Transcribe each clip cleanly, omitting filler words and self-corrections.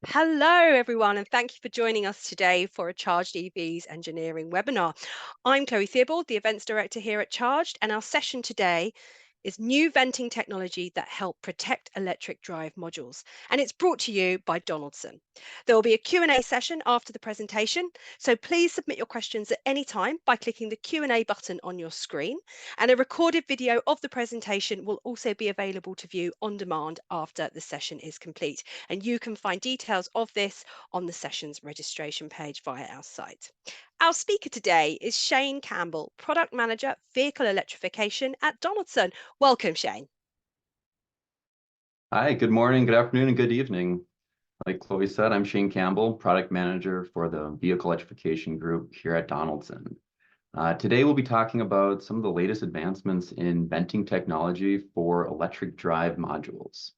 Hello, everyone, and thank you for joining us today for a Charged EVs engineering webinar. I'm Chloe Theobald, the events director here at Charged, and our session today is new venting technology that help protect electric drive modules, and it's brought to you by Donaldson. There will be a Q&A session after the presentation, so please submit your questions at any time by clicking the Q&A button on your screen, and a recorded video of the presentation will also be available to view on demand after the session is complete, and you can find details of this on the session's registration page via our site. Our speaker today is Shane Campbell, Product Manager, Vehicle Electrification at Donaldson. Welcome, Shane. Hi, good morning, good afternoon, and good evening. Like Chloe said, I'm Shane Campbell, Product Manager for the Vehicle Electrification Group here at Donaldson. Today, we'll be talking about some of the latest advancements in venting technology for electric drive modules.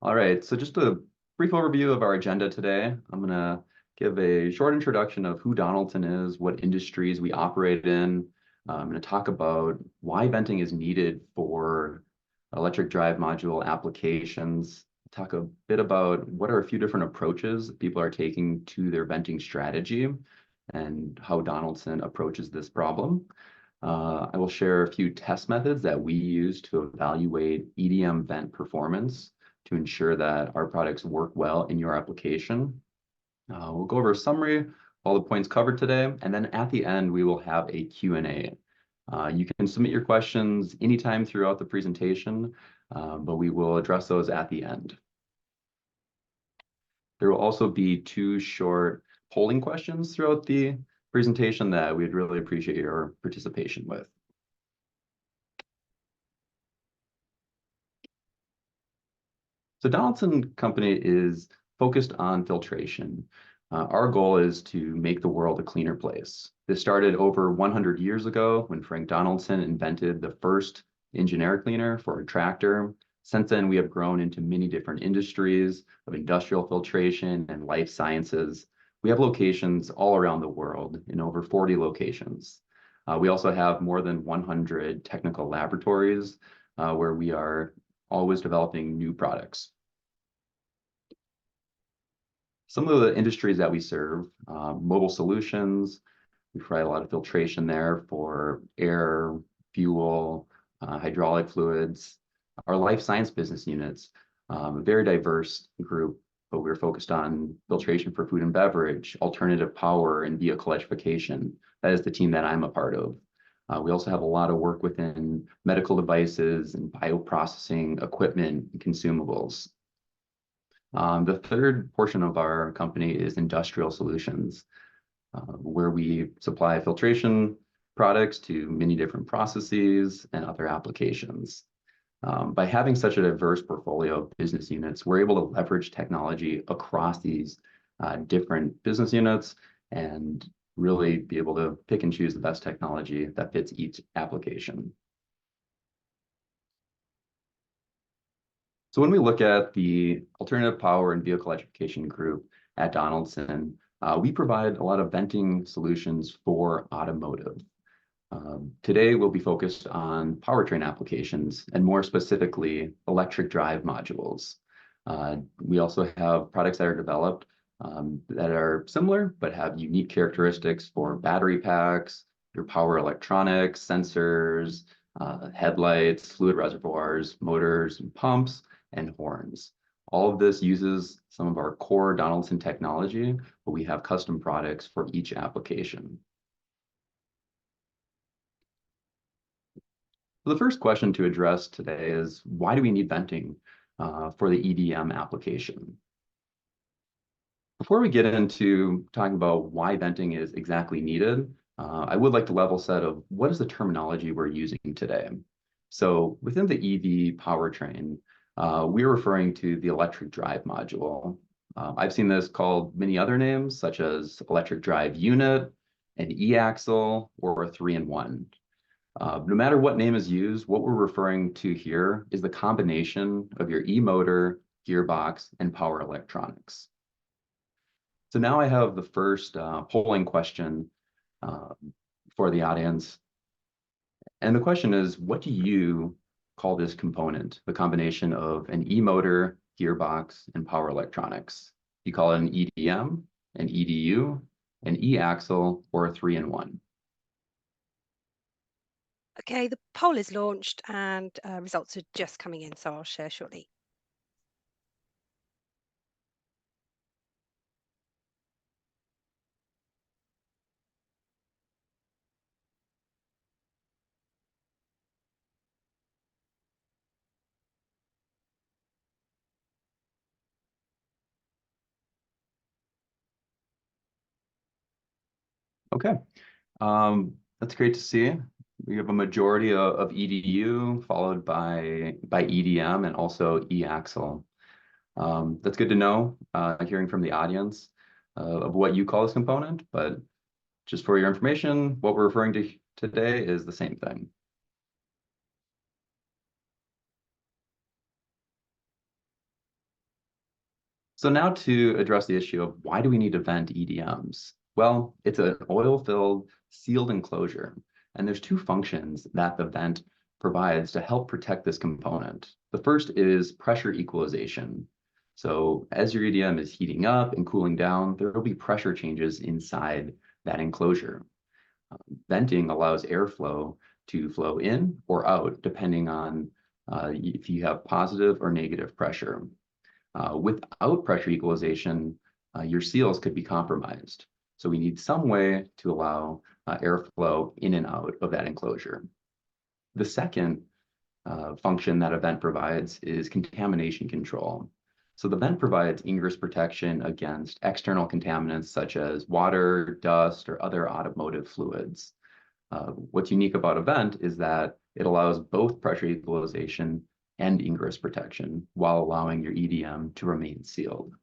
All right, so just a brief overview of our agenda today. I'm going to give a short introduction of who Donaldson is, what industries we operate in. I'm going to talk about why venting is needed for electric drive module applications. Talk a bit about what are a few different approaches that people are taking to their venting strategy and how Donaldson approaches this problem. I will share a few test methods that we use to evaluate EDM vent performance to ensure that our products work well in your application. We'll go over a summary of all the points covered today, and then at the end, we will have a Q&A. You can submit your questions anytime throughout the presentation, but we will address those at the end. There will also be 2 short polling questions throughout the presentation that we'd really appreciate your participation with. So Donaldson Company is focused on filtration. Our goal is to make the world a cleaner place. This started over 100 years ago when Frank Donaldson invented the first engine air cleaner for a tractor. Since then, we have grown into many different industries of industrial filtration and life sciences. We have locations all around the world in over 40 locations. We also have more than 100 technical laboratories where we are always developing new products. Some of the industries that we serve, mobile solutions, we provide a lot of filtration there for air, fuel, hydraulic fluids. Our life science business units, a very diverse group, but we're focused on filtration for food and beverage, alternative power, and vehicle electrification. That is the team that I'm a part of. We also have a lot of work within medical devices and bioprocessing equipment and consumables. The third portion of our company is industrial solutions, where we supply filtration products to many different processes and other applications. By having such a diverse portfolio of business units, we're able to leverage technology across these different business units and really be able to pick and choose the best technology that fits each application. So when we look at the alternative power and vehicle electrification group at Donaldson, we provide a lot of venting solutions for automotive. Today, we'll be focused on powertrain applications and more specifically, electric drive modules. We also have products that are developed that are similar, but have unique characteristics for battery packs, your power electronics, sensors, headlights, fluid reservoirs, motors, and pumps, and horns. All of this uses some of our core Donaldson technology, but we have custom products for each application. The first question to address today is, why do we need venting for the EDM application? Before we get into talking about why venting is exactly needed, I would like to level set of what is the terminology we're using today. So within the EV powertrain, we're referring to the electric drive module. I've seen this called many other names, such as electric drive unit, an e-axle, or a 3-in-1. No matter what name is used, what we're referring to here is the combination of your e-motor, gearbox, and power electronics. So now I have the first polling question for the audience. And the question is, what do you call this component, the combination of an E-motor, gearbox, and power electronics. You call it an EDM, an EDU, an E-axle, or a 3-in-1. Okay, the poll is launched and results are just coming in, so I'll share shortly. Okay, that's great to see. We have a majority of EDU followed by EDM and also E-axle. That's good to know, hearing from the audience of what you call this component, but just for your information, what we're referring to today is the same thing. So now to address the issue of why do we need to vent EDMs? Well, it's an oil-filled sealed enclosure, and there's two functions that the vent provides to help protect this component. The first is pressure equalization. So as your EDM is heating up and cooling down, there will be pressure changes inside that enclosure. Venting allows airflow to flow in or out, depending on if you have positive or negative pressure. Without pressure equalization, your seals could be compromised. So we need some way to allow airflow in and out of that enclosure. The second function that a vent provides is contamination control. So the vent provides ingress protection against external contaminants such as water, dust, or other automotive fluids. What's unique about a vent is that it allows both pressure equalization and ingress protection while allowing your EDM to remain sealed.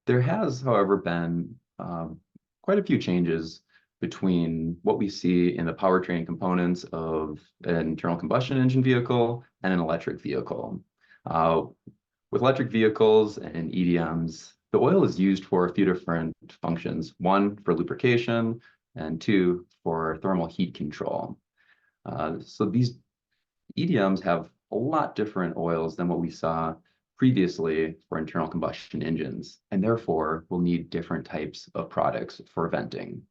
There has, however, been quite a few changes between what we see in the powertrain components of an internal combustion engine vehicle and an electric vehicle. With electric vehicles and EDMs, the oil is used for a few different functions. One, for lubrication, and two, for thermal heat control. So these EDMs have a lot different oils than what we saw previously for internal combustion engines, and therefore will need different types of products for venting.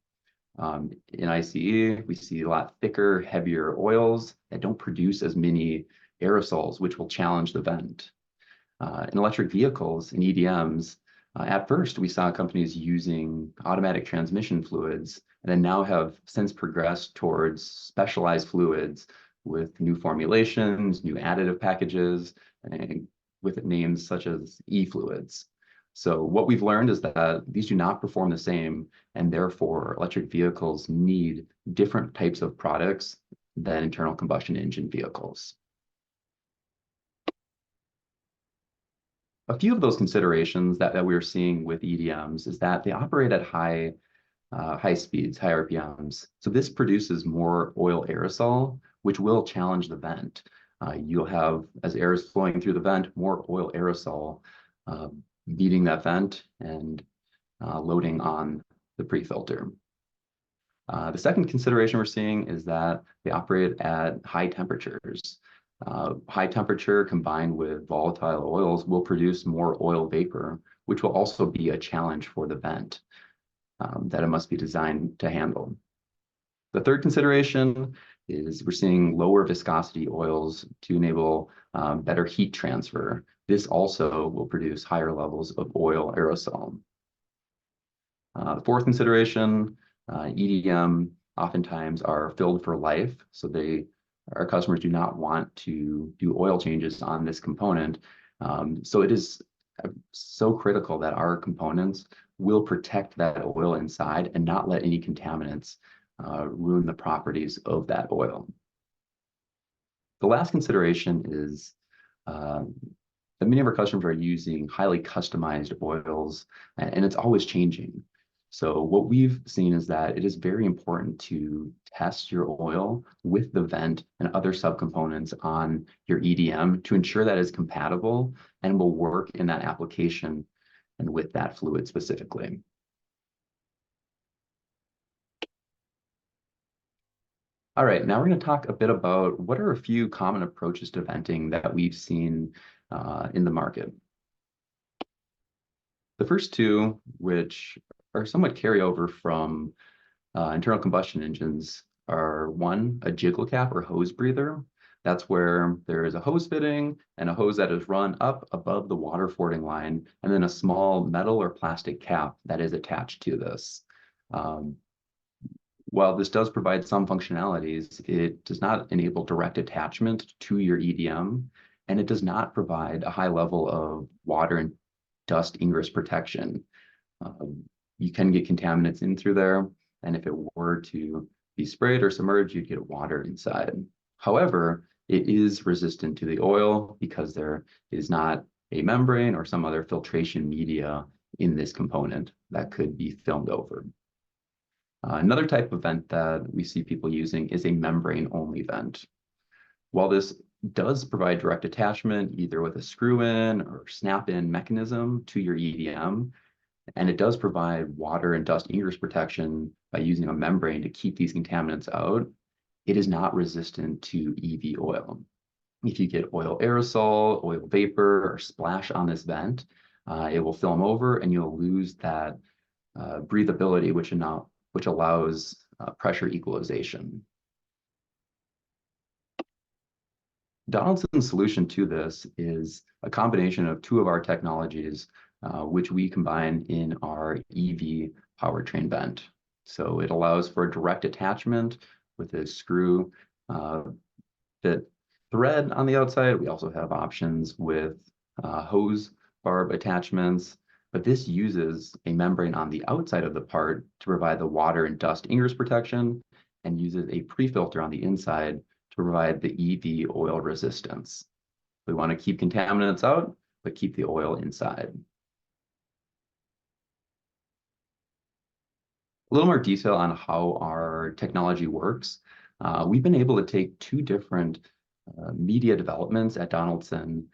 In ICE, we see a lot thicker, heavier oils that don't produce as many aerosols, which will challenge the vent. In electric vehicles and EDMs, at first we saw companies using automatic transmission fluids, and then now have since progressed towards specialized fluids with new formulations, new additive packages, and with names such as e-fluids. So what we've learned is that these do not perform the same, and therefore electric vehicles need different types of products than internal combustion engine vehicles. A few of those considerations that we're seeing with EDMs is that they operate at high speeds, high RPMs. So this produces more oil aerosol, which will challenge the vent. You'll have, as air is flowing through the vent, more oil aerosol beating that vent and loading on the pre-filter. The second consideration we're seeing is that they operate at high temperatures. High temperature combined with volatile oils will produce more oil vapor, which will also be a challenge for the vent that it must be designed to handle. The third consideration is we're seeing lower viscosity oils to enable better heat transfer. This also will produce higher levels of oil aerosol. The fourth consideration, EDM oftentimes are filled for life, so our customers do not want to do oil changes on this component. So it is so critical that our components will protect that oil inside and not let any contaminants ruin the properties of that oil. The last consideration is that many of our customers are using highly customized oils, and it's always changing. So what we've seen is that it is very important to test your oil with the vent and other subcomponents on your EDM to ensure that it's compatible and will work in that application and with that fluid specifically. All right, now we're going to talk a bit about what are a few common approaches to venting that we've seen in the market. The first two, which are somewhat carryover from internal combustion engines, are one, a jiggle cap or hose breather. That's where there is a hose fitting and a hose that is run up above the water fording line, and then a small metal or plastic cap that is attached to this. Um, While this does provide some functionalities, it does not enable direct attachment to your EDM, and it does not provide a high level of water and dust ingress protection. Um, you can get contaminants in through there, and if it were to be sprayed or submerged, you'd get water inside. However, it is resistant to the oil because there is not a membrane or some other filtration media in this component that could be filmed over. Another type of vent that we see people using is a membrane-only vent. While this does provide direct attachment, either with a screw-in or snap-in mechanism to your EDM, and it does provide water and dust ingress protection by using a membrane to keep these contaminants out, it is not resistant to EV oil. If you get oil aerosol, oil vapor, or splash on this vent, it will film over and you'll lose that breathability, which allows pressure equalization. Donaldson's solution to this is a combination of two of our technologies, which we combine in our EV powertrain vent. So it allows for direct attachment with a screw fit thread on the outside. We also have options with hose barb attachments, but this uses a membrane on the outside of the part to provide the water and dust ingress protection and uses a pre-filter on the inside to provide the EV oil resistance. We want to keep contaminants out, but keep the oil inside. A little more detail on how our technology works. We've been able to take two different media developments at Donaldson,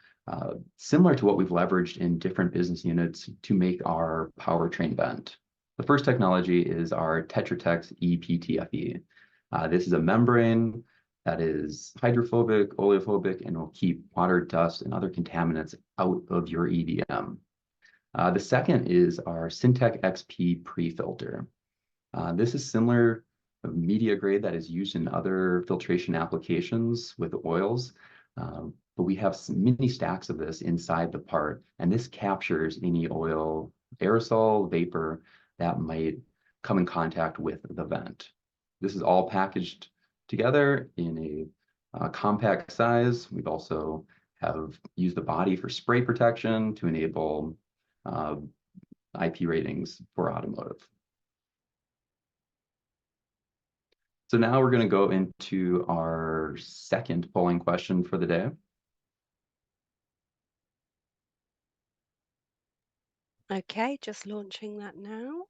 similar to what we've leveraged in different business units to make our powertrain vent. The first technology is our Tetratex ePTFE. This is a membrane that is hydrophobic, oleophobic, and will keep water, dust, and other contaminants out of your EDM. The second is our Syntec XP pre-filter. This is similar media grade that is used in other filtration applications with oils, but we have many stacks of this inside the part, and this captures any oil, aerosol, vapor that might come in contact with the vent. This is all packaged together in a compact size. We've also have used the body for spray protection to enable IP ratings for automotive. So now we're going to go into our second polling question for the day. Okay, just launching that now.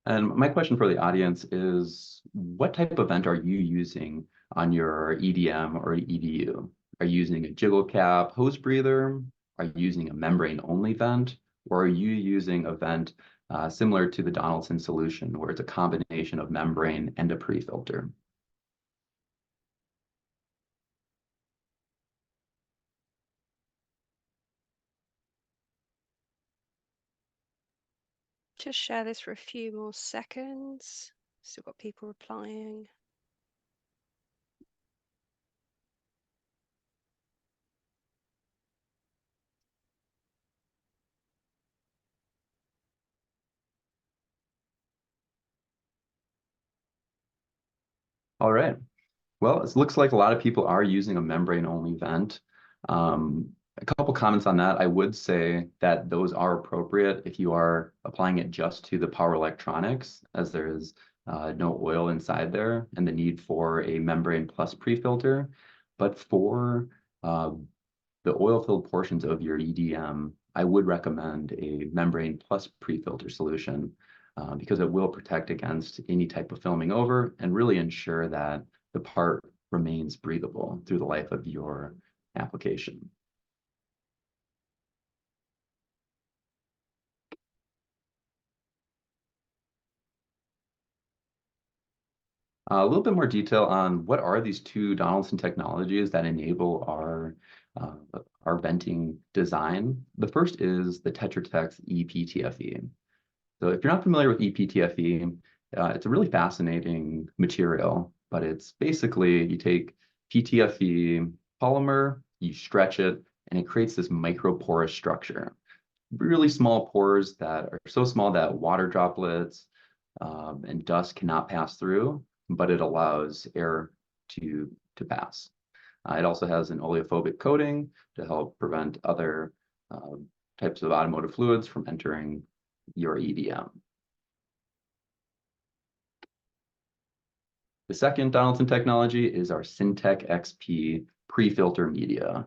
And my question for the audience is, what type of vent are you using on your EDM or EDU? Are you using a jiggle cap hose breather? Are you using a membrane-only vent? Or are you using a vent similar to the Donaldson solution, where it's a combination of membrane and a pre-filter? Just share this for a few more seconds. Still got people replying. All right. Well, it looks like a lot of people are using a membrane-only vent. A couple comments on that. I would say that those are appropriate if you are applying it just to the power electronics, as there is no oil inside there and the need for a membrane plus pre-filter. But for the oil-filled portions of your EDM, I would recommend a membrane plus pre-filter solution because it will protect against any type of filming over and really ensure that the part remains breathable through the life of your application. A little bit more detail on what are these two Donaldson technologies that enable uh, our venting design. The first is the Tetra Tech's ePTFE. So if you're not familiar with ePTFE, it's a really fascinating material, but it's basically you take PTFE polymer, you stretch it, and it creates this microporous structure. Really small pores that are so small that water droplets and dust cannot pass through, but it allows air to pass. It also has an oleophobic coating to help prevent other uh, types of automotive fluids from entering your EDM. The second Donaldson technology is our Syntec XP pre-filter media.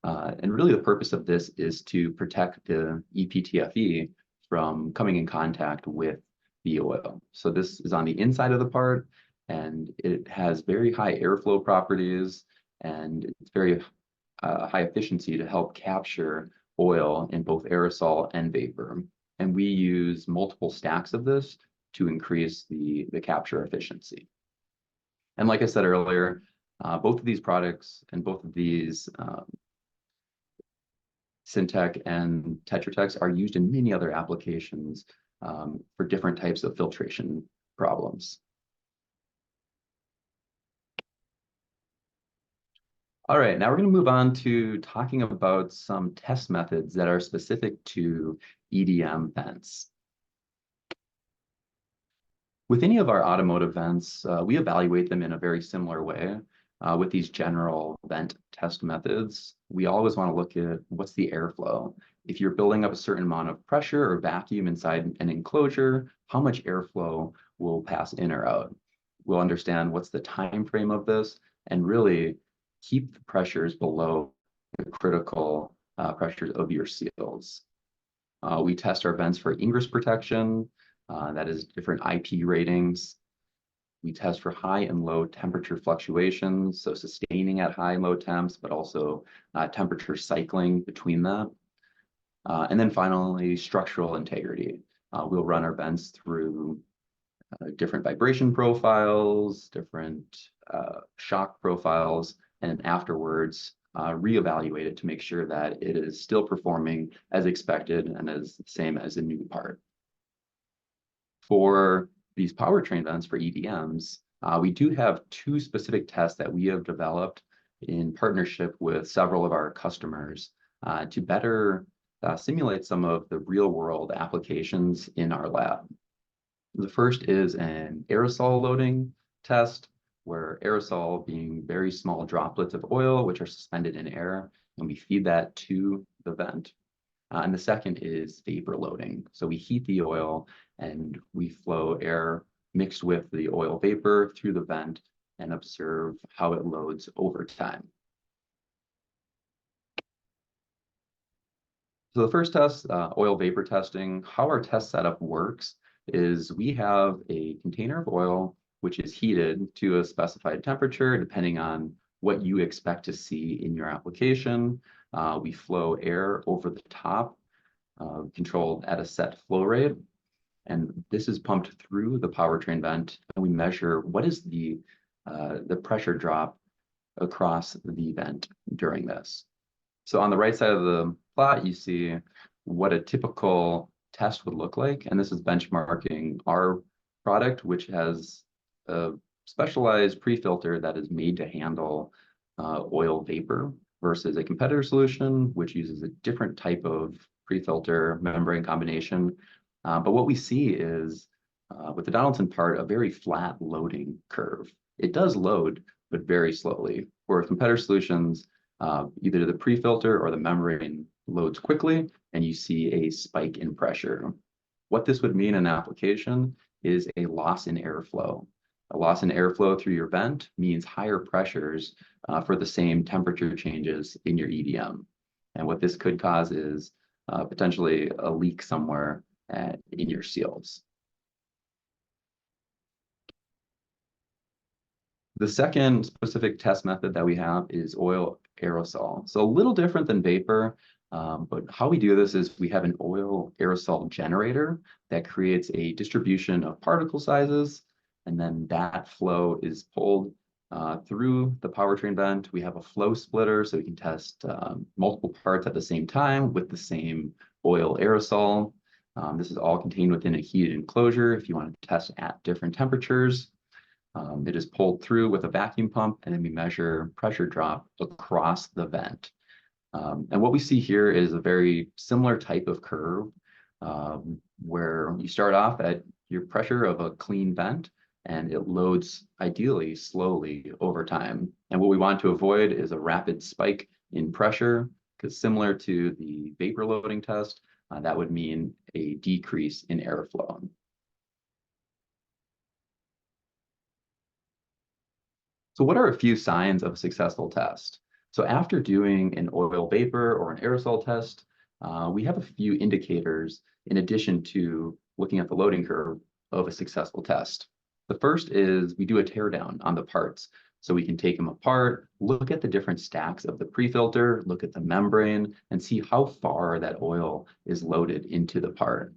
And really the purpose of this is to protect the ePTFE from coming in contact with the oil. So this is on the inside of the part, and it has very high airflow properties, and it's very high efficiency to help capture oil in both aerosol and vapor. And we use multiple stacks of this to increase the capture efficiency. And like I said earlier, both of these products and both of these Syntec and Tetra Techs are used in many other applications for different types of filtration problems. All right, now we're going to move on to talking about some test methods that are specific to EDM vents. With any of our automotive vents, we evaluate them in a very similar way. With these general vent test methods, we always want to look at what's the airflow. If you're building up a certain amount of pressure or vacuum inside an enclosure, how much airflow will pass in or out? We'll understand what's the time frame of this and really keep the pressures below the critical pressures of your seals. We test our vents for ingress protection, that is different IP ratings. We test for high and low temperature fluctuations, so sustaining at high and low temps, but also temperature cycling between that. And then finally, structural integrity. We'll run our vents through different vibration profiles, different shock profiles, and afterwards reevaluate it to make sure that it is still performing as expected and as the same as a new part. For these powertrain vents for EDMs, we do have two specific tests that we have developed in partnership with several of our customers to better simulate some of the real world applications in our lab. The first is an aerosol loading test, where aerosol being very small droplets of oil, which are suspended in air, and we feed that to the vent. And the second is vapor loading. So we heat the oil and we flow air mixed with the oil vapor through the vent and observe how it loads over time. So the first test, oil vapor testing, how our test setup works is we have a container of oil which is heated to a specified temperature depending on what you expect to see in your application. We flow air over the top, controlled at a set flow rate. And this is pumped through the powertrain vent, and we measure what is the pressure drop across the vent during this. So on the right side of the plot, you see what a typical test would look like. And this is benchmarking our product, which has a specialized pre-filter that is made to handle oil vapor versus a competitor solution, which uses a different type of pre-filter membrane combination. But what we see is with the Donaldson part, a very flat loading curve. It does load, but very slowly. For competitor solutions, either the pre-filter or the membrane loads quickly, and you see a spike in pressure. What this would mean in application is a loss in airflow. A loss in airflow through your vent means higher pressures for the same temperature changes in your EDM. And what this could cause is potentially a leak somewhere in your seals. The second specific test method that we have is oil aerosol. So a little different than vapor, but how we do this is we have an oil aerosol generator that creates a distribution of particle sizes and then that flow is pulled through the powertrain vent. We have a flow splitter, so we can test multiple parts at the same time with the same oil aerosol. This is all contained within a heated enclosure if you want to test at different temperatures. It is pulled through with a vacuum pump, and then we measure pressure drop across the vent. And what we see here is a very similar type of curve where you start off at your pressure of a clean vent, and it loads ideally slowly over time. And what we want to avoid is a rapid spike in pressure, because similar to the vapor loading test, that would mean a decrease in airflow. So what are a few signs of a successful test? So after doing an oil vapor or an aerosol test, we have a few indicators in addition to looking at the loading curve of a successful test. The first is we do a teardown on the parts. So we can take them apart, look at the different stacks of the pre-filter, look at the membrane, and see how far that oil is loaded into the part.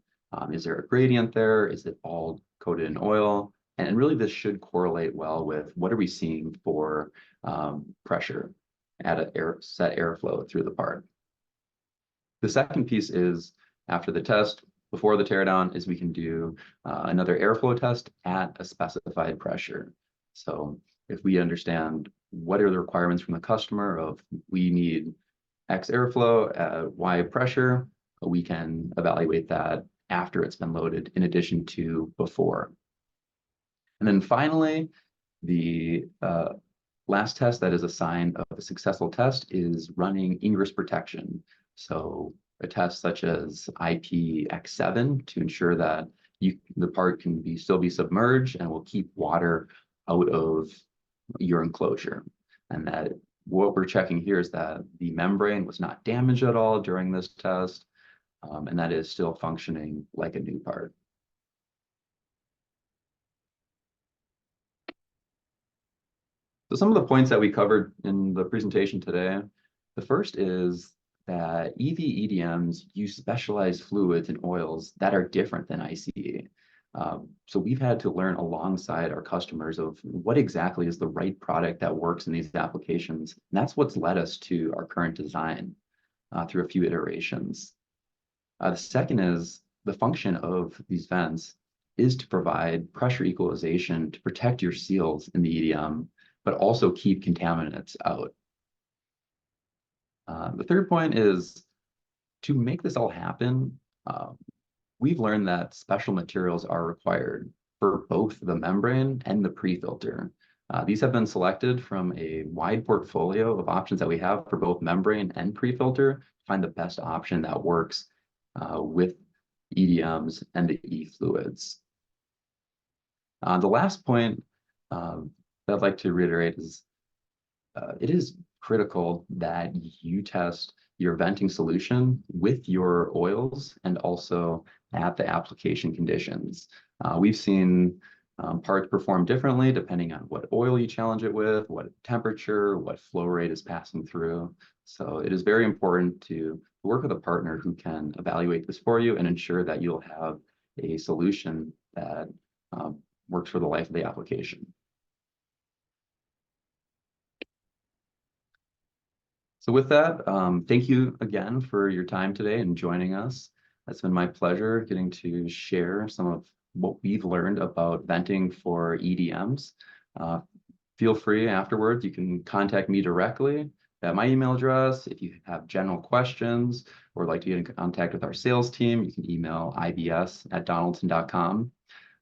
Is there a gradient there? Is it all coated in oil? And really, this should correlate well with what are we seeing for pressure at a set airflow through the part. The second piece is after the test, before the teardown, is we can do another airflow test at a specified pressure. So if we understand what are the requirements from the customer of we need X airflow at Y pressure, we can evaluate that after it's been loaded in addition to before. And then finally, the last test that is a sign of a successful test is running ingress protection. So a test such as IPX7 to ensure that the part can still be submerged and will keep water out of your enclosure. And that what we're checking here is that the membrane was not damaged at all during this test, and that is still functioning like a new part. So some of the points that we covered in the presentation today, the first is that EV EDMs use specialized fluids and oils that are different than ICE. So we've had to learn alongside our customers of what exactly is the right product that works in these applications. And that's what's led us to our current design through a few iterations. The second is the function of these vents is to provide pressure equalization to protect your seals in the EDM, but also keep contaminants out. The third point is to make this all happen, we've learned that special materials are required for both the membrane and the pre-filter. These have been selected from a wide portfolio of options that we have for both membrane and pre-filter to find the best option that works with EDMs and the e-fluids. The last point that I'd like to reiterate is it is critical that you test your venting solution with your oils and also at the application conditions. We've seen parts perform differently depending on what oil you challenge it with, what temperature, what flow rate is passing through. So it is very important to work with a partner who can evaluate this for you and ensure that you'll have a solution that works for the life of the application. So with that, thank you again for your time today and joining us. It's been my pleasure getting to share some of what we've learned about venting for EDMs. Feel free afterwards, you can contact me directly at my email address. If you have general questions or like to get in contact with our sales team, you can email ibs@donaldson.com.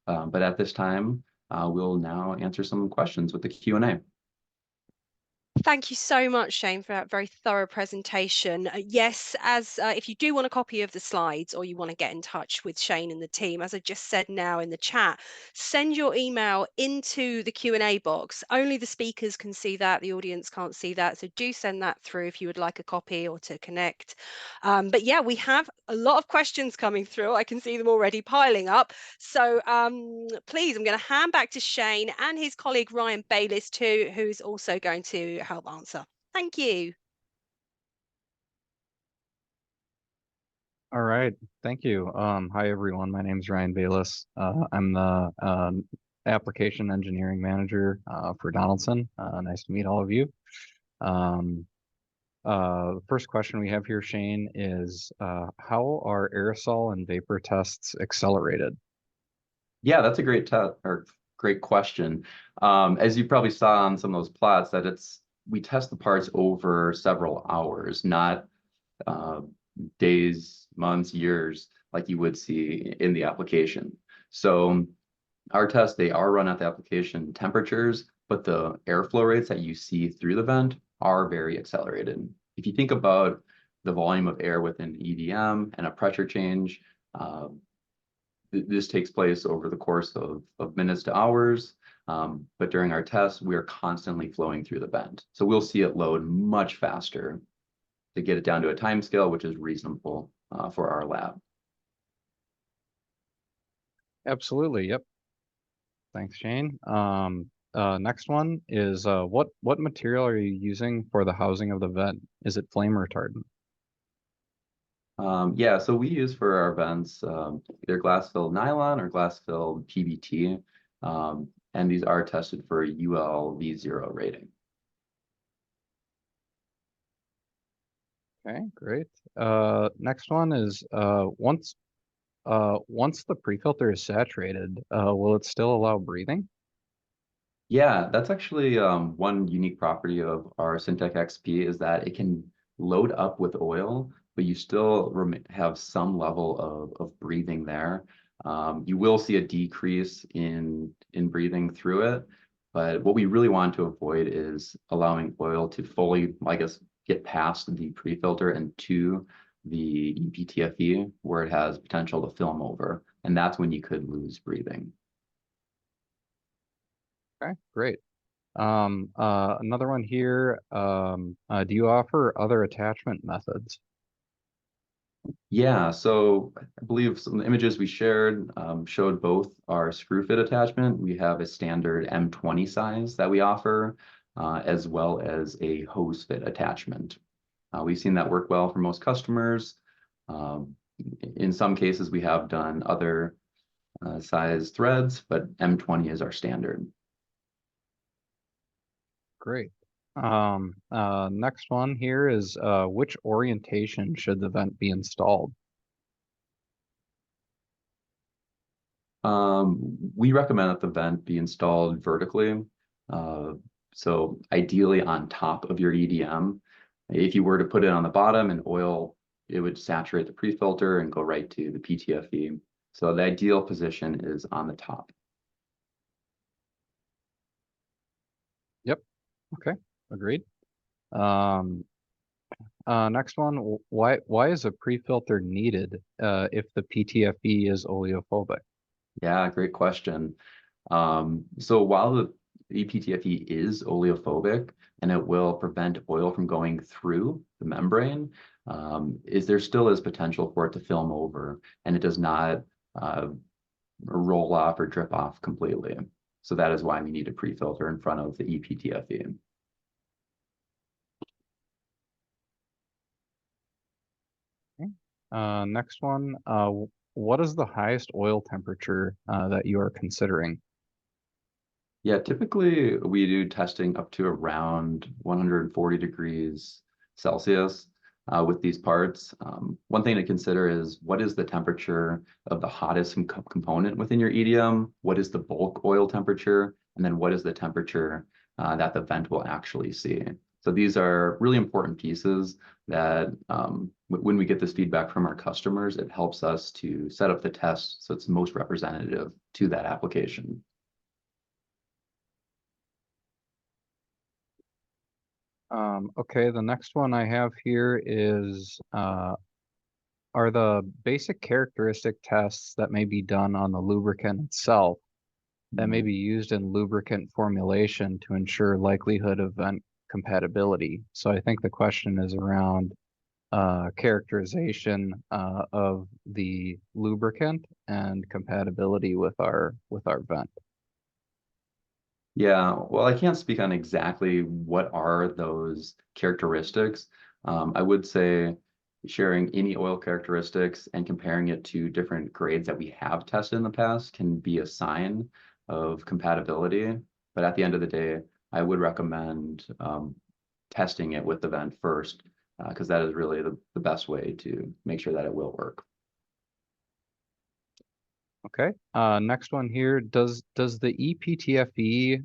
But at this time, we'll now answer some questions with the Q&A. Thank you so much, Shane, for that very thorough presentation. Yes, as if you do want a copy of the slides or you want to get in touch with Shane and the team, as I just said now in the chat, send your email into the Q&A box. Only the speakers can see that, the audience can't see that. So do send that through if you would like a copy or to connect. But yeah, we have a lot of questions coming through. I can see them already piling up. So please, I'm going to hand back to Shane and his colleague Ryan Bayliss too, who's also going to help answer. Thank you. All right, thank you. Hi everyone, my name is Ryan Bayless. I'm the Application Engineering Manager for Donaldson. Nice to meet all of you. The first question we have here, Shane, is how are aerosol and vapor tests accelerated? Yeah, that's a great question. As you probably saw on some of those plots, that we test the parts over several hours, not uh, days, months, years, like you would see in the application. So our tests, they are run at the application temperatures, but the airflow rates that you see through the vent are very accelerated. If you think about the volume of air within EDM and a pressure change, uh, this takes place over the course of minutes to hours. But during our tests, we are constantly flowing through the vent. So we'll see it load much faster to get it down to a time scale, which is reasonable for our lab. Absolutely. Yep. Thanks, Shane. Next one is what material are you using for the housing of the vent? Is it flame retardant? Yeah, so we use for our vents either glass-filled nylon or glass-filled PBT, and these are tested for a UL V0 rating. Okay, great. Next one is once the pre-filter is saturated, will it still allow breathing? Yeah, that's actually one unique property of our Syntec XP is that it can load up with oil, but you still have some level of breathing there. You will see a decrease in breathing through it, but what we really want to avoid is allowing oil to fully, I guess, get past the pre-filter and to the EPTFE where it has potential to film over, and that's when you could lose breathing. Okay, great. Another one here. Do you offer other attachment methods? Yeah, so I believe some of the images we shared showed both our screw fit attachment. We have a standard M20 size that we offer, as well as a hose fit attachment. We've seen that work well for most customers. Um, in some cases, we have done other size threads, but M20 is our standard. Great. Next one here is which orientation should the vent be installed? We recommend that the vent be installed vertically. Uh, so ideally on top of your EDM. If you were to put it on the bottom and oil, it would saturate the pre-filter and go right to the PTFE. So the ideal position is on the top. Yep. Okay. Agreed. Um, Next one. Why is a pre-filter needed if the PTFE is oleophobic? Yeah, great question. So while the ePTFE is oleophobic and it will prevent oil from going through the membrane, there still is potential for it to film over and it does not roll off or drip off completely. So that is why we need a pre-filter in front of the ePTFE. Okay. Next one. What is the highest oil temperature that you are considering? Yeah, typically we do testing up to around 140 degrees Celsius with these parts. One thing to consider is what is the temperature of the hottest component within your EDM? What is the bulk oil temperature? And then what is the temperature that the vent will actually see? So these are really important pieces that when we get this feedback from our customers, it helps us to set up the test so it's most representative to that application. Okay, the next one I have here is are the basic characteristic tests that may be done on the lubricant itself that may be used in lubricant formulation to ensure likelihood of vent compatibility. So I think the question is around characterization of the lubricant and compatibility with our vent. Yeah, well, I can't speak on exactly what are those characteristics. I would say sharing any oil characteristics and comparing it to different grades that we have tested in the past can be a sign of compatibility. But at the end of the day, I would recommend testing it with the vent first, because that is really the best way to make sure that it will work. Okay. Next one here. Does the EPTFE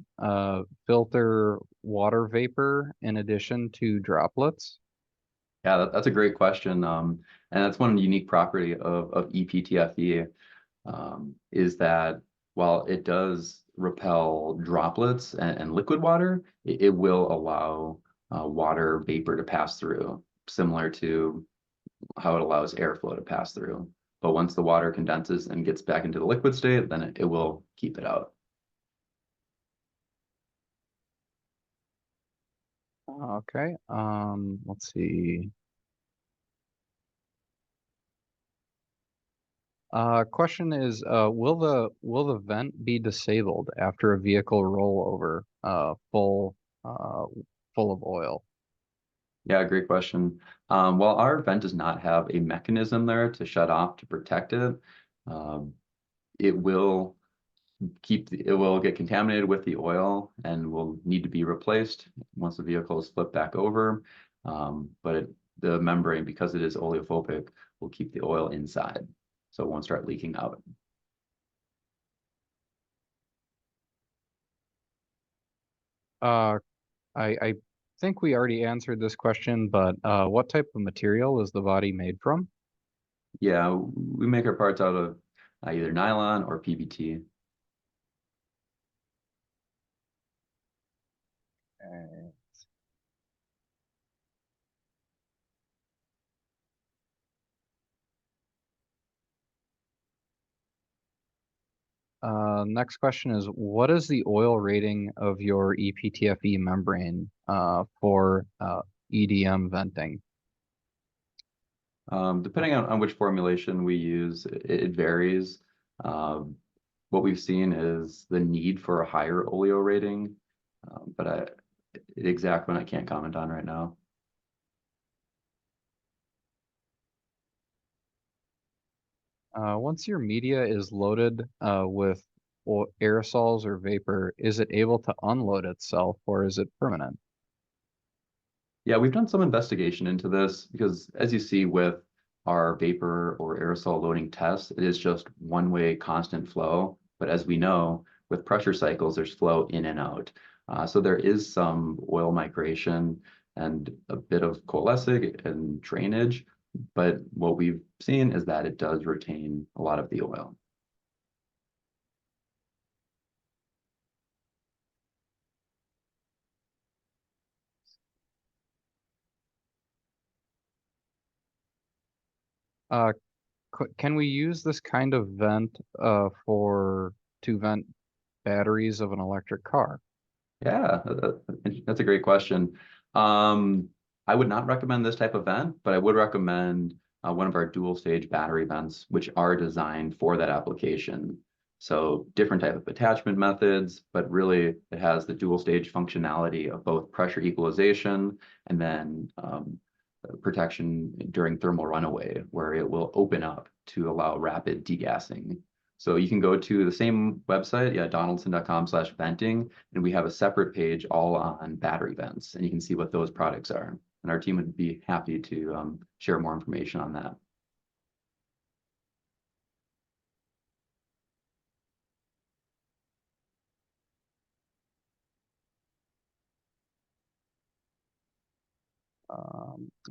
filter water vapor in addition to droplets? Yeah, that's a great question. And that's one unique property of EPTFE, is that while it does repel droplets and liquid water, it will allow water vapor to pass through, similar to how it allows airflow to pass through. But once the water condenses and gets back into the liquid state, then it will keep it out. Okay. Let's see. Question is, will the vent be disabled after a vehicle rollover full of oil? Yeah, great question. While our vent does not have a mechanism there to shut off to protect it, um, it will it will get contaminated with the oil and will need to be replaced once the vehicle is flipped back over. But the membrane, because it is oleophobic, will keep the oil inside, so it won't start leaking out. I think we already answered this question, but what type of material is the body made from? Yeah, we make our parts out of either nylon or PBT. Next question is, what is the oil rating of your EPTFE membrane for EDM venting? Depending on which formulation we use, it varies. What we've seen is the need for a higher oleo rating, but the exact one I can't comment on right now. Once your media is loaded with aerosols or vapor, is it able to unload itself or is it permanent? Yeah, we've done some investigation into this because, as you see with our vapor or aerosol loading tests, it is just one-way constant flow. But as we know, with pressure cycles, there's flow in and out. So there is some oil migration and a bit of coalescing and drainage. But what we've seen is that it does retain a lot of the oil. Uh, can we use this kind of vent to vent batteries of an electric car? Yeah, that's a great question. Um, I would not recommend this type of vent, but I would recommend one of our dual stage battery vents, which are designed for that application. So different type of attachment methods, but really it has the dual stage functionality of both pressure equalization and then protection during thermal runaway, where it will open up to allow rapid degassing. So you can go to the same website, yeah, donaldson.com/venting, and we have a separate page all on battery vents, and you can see what those products are. And our team would be happy to share more information on that.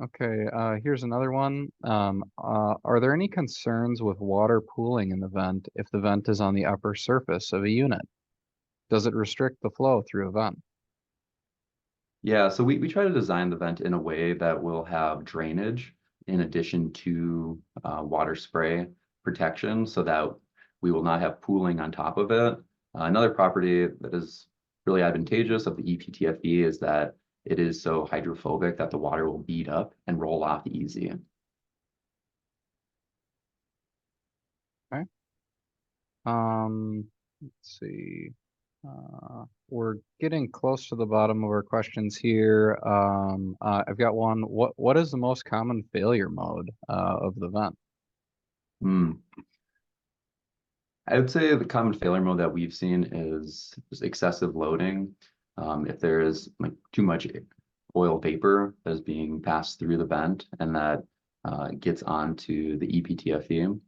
Okay, here's another one. Are there any concerns with water pooling in the vent if the vent is on the upper surface of a unit? Does it restrict the flow through a vent? Yeah, so we try to design the vent in a way that will have drainage in addition to water spray protection so that we will not have pooling on top of it. Another property that is really advantageous of the EPTFE is that it is so hydrophobic that the water will bead up and roll off easy. Okay. Let's see. We're getting close to the bottom of our questions here. I've got one. What is the most common failure mode of the vent? Hmm. I would say the common failure mode that we've seen is just excessive loading. If there is like too much oil vapor that is being passed through the vent and that gets onto the EPTFE.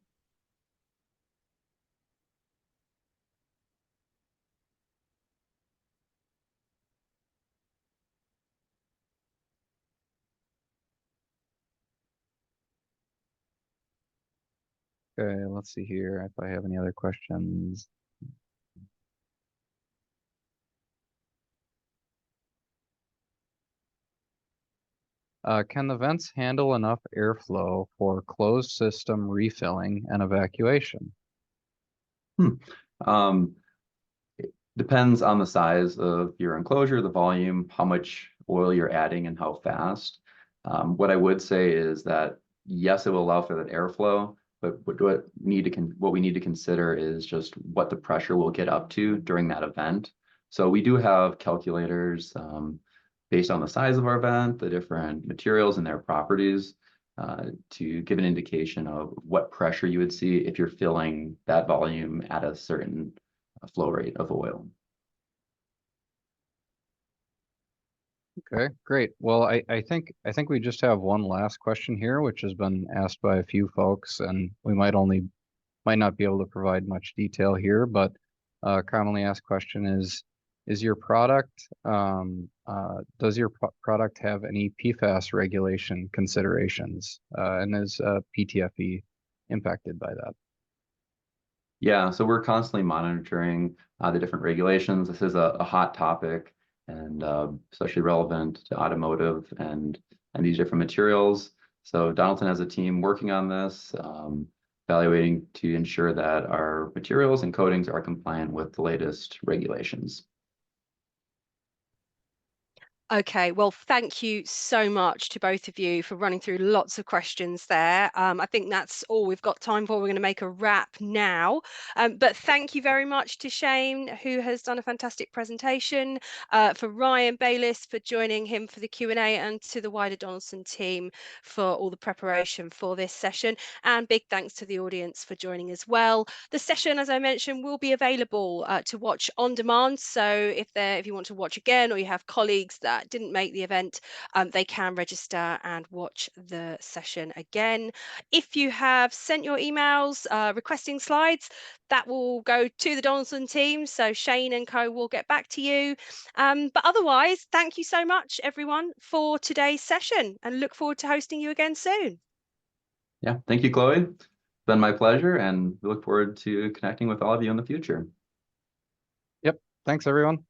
Okay, let's see here if I have any other questions. Can the vents handle enough airflow for closed system refilling and evacuation? Um, it depends on the size of your enclosure, the volume, how much oil you're adding, and how fast. What I would say is that yes, it will allow for that airflow, but what we need to consider is just what the pressure will get up to during that event. So we do have calculators based on the size of our vent, the different materials and their properties, to give an indication of what pressure you would see if you're filling that volume at a certain flow rate of oil. Okay, great. Well, I think we just have one last question here, which has been asked by a few folks, and we might not be able to provide much detail here, but commonly asked question is your product does your product have any PFAS regulation considerations, and is PTFE impacted by that? Yeah, so we're constantly monitoring the different regulations. This is a hot topic and especially relevant to automotive and these different materials. So Donaldson has a team working on this, evaluating to ensure that our materials and coatings are compliant with the latest regulations. Okay, well, thank you so much to both of you for running through lots of questions there. I think that's all we've got time for. We're going to make a wrap now. But thank you very much to Shane, who has done a fantastic presentation, for Ryan Bayliss for joining him for the Q&A, and to the wider Donaldson team for all the preparation for this session. And big thanks to the audience for joining as well. The session, as I mentioned, will be available to watch on demand. So if you want to watch again, or you have colleagues that didn't make the event, they can register and watch the session again. If you have sent your emails requesting slides, that will go to the Donaldson team. So Shane and co will get back to you. But otherwise, thank you so much, everyone, for today's session, and look forward to hosting you again soon. Yeah, thank you, Chloe. It's been my pleasure, and we look forward to connecting with all of you in the future. Yep. Thanks, everyone.